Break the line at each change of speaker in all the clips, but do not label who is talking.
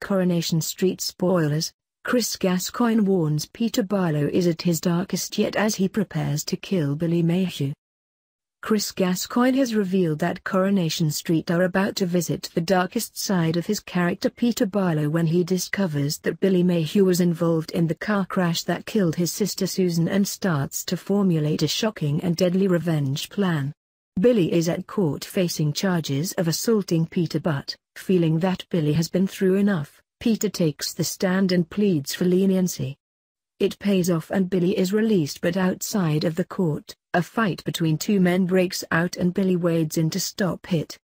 Coronation Street spoilers, Chris Gascoyne warns Peter Barlow is at his darkest yet as he prepares to kill Billy Mayhew. Chris Gascoyne has revealed that Coronation Street are about to visit the darkest side of his character Peter Barlow when he discovers that Billy Mayhew was involved in the car crash that killed his sister Susan and starts to formulate a shocking and deadly revenge plan. Billy is at court facing charges of assaulting Peter, but, feeling that Billy has been through enough, Peter takes the stand and pleads for leniency. It pays off and Billy is released, but outside of the court, a fight between two men breaks out and Billy wades in to stop it.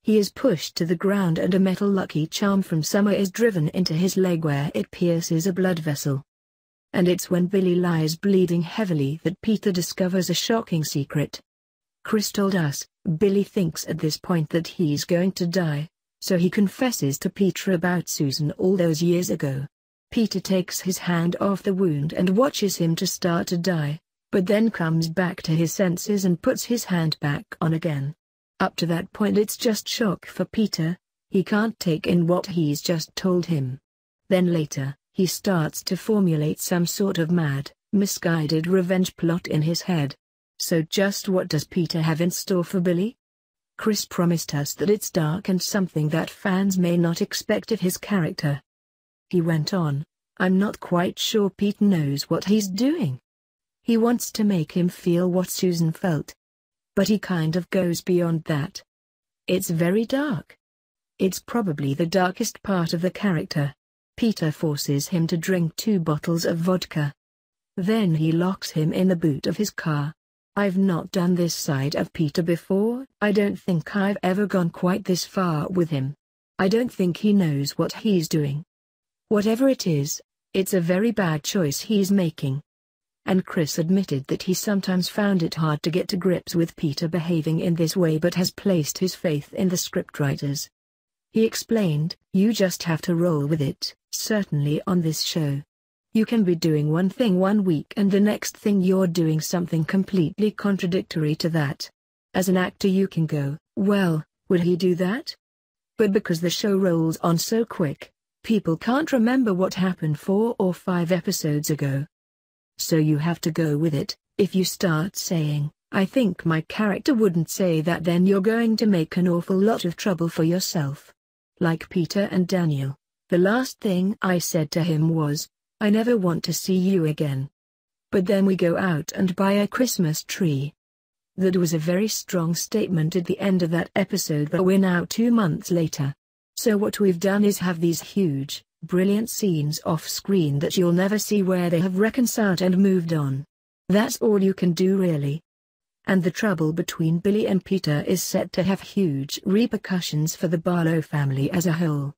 He is pushed to the ground and a metal lucky charm from Summer is driven into his leg where it pierces a blood vessel. And it's when Billy lies bleeding heavily that Peter discovers a shocking secret. Chris told us, Billy thinks at this point that he's going to die, so he confesses to Peter about Susan all those years ago. Peter takes his hand off the wound and watches him to start to die, but then comes back to his senses and puts his hand back on again. Up to that point it's just shock for Peter, he can't take in what he's just told him. Then later, he starts to formulate some sort of mad, misguided revenge plot in his head. So just what does Peter have in store for Billy? Chris promised us that it's dark and something that fans may not expect of his character. He went on, I'm not quite sure Pete knows what he's doing. He wants to make him feel what Susan felt. But he kind of goes beyond that. It's very dark. It's probably the darkest part of the character. Peter forces him to drink 2 bottles of vodka. Then he locks him in the boot of his car. I've not done this side of Peter before. I don't think I've ever gone quite this far with him. I don't think he knows what he's doing. Whatever it is, it's a very bad choice he's making. And Chris admitted that he sometimes found it hard to get to grips with Peter behaving in this way, but has placed his faith in the scriptwriters. He explained, you just have to roll with it. Certainly on this show. You can be doing one thing one week and the next thing you're doing something completely contradictory to that. As an actor you can go, well, would he do that? But because the show rolls on so quick, people can't remember what happened 4 or 5 episodes ago. So you have to go with it. If you start saying, I think my character wouldn't say that, then you're going to make an awful lot of trouble for yourself. Like Peter and Daniel, the last thing I said to him was, I never want to see you again. But then we go out and buy a Christmas tree. That was a very strong statement at the end of that episode, but we're now 2 months later. So what we've done is have these huge, brilliant scenes off screen that you'll never see where they have reconciled and moved on. That's all you can do really. And the trouble between Billy and Peter is set to have huge repercussions for the Barlow family as a whole.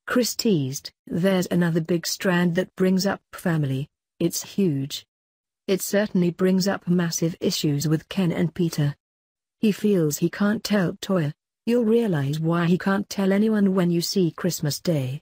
Chris teased, there's another big strand that brings up family. It's huge. It certainly brings up massive issues with Ken and Peter. He feels he can't tell Toya. You'll realize why he can't tell anyone when you see Christmas Day.